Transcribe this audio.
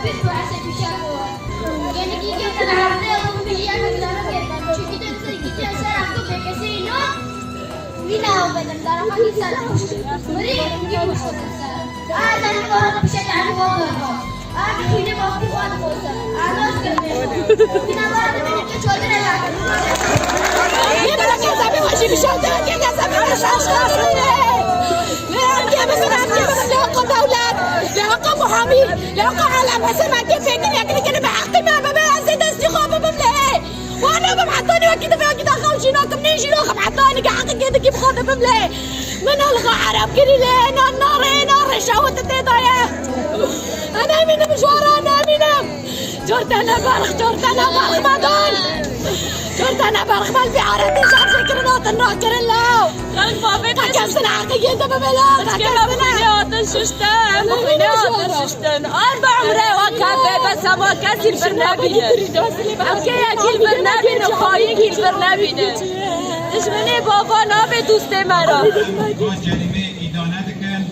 بيت وعسى بشكوى يعني كي جيت العرضية وبيجي أنا بلا شو كده تيجي أسرع عبدو بكسينو وينا وبدم دارا ما يسال مريم يجيب مشهور هذا الكون بشكل عن وضعه هذا هنا موقف هذا موسى هذا هنا بعد من كشوتنا لا يبقى كذا بوجه بشوتنا كذا بوجه لا بس لحق دولات لحق محامي لحق علم حسن ما كيف يمكن كده بحق ما ببعث استخابة بملاه وانا ببعثوني وكده في كده خوشيناكم نيجي ناخذ بعثوني حق كده كيف خاطر بملاه من الغرب كده لين النار شهوة التضايع انا من مشوار انا من جردنا برخ مدون جردنا برخ مال في عرضي شعب سكرنات الناكر الله تكسنا عقية ببلاغ مخينات الششتان 4 مرة وكابة بس ما كاسي البرنامج اوكي البرنامج وخايك البرنامج دشمني بابا نابي دوست مرا کلمه ایدانه دکن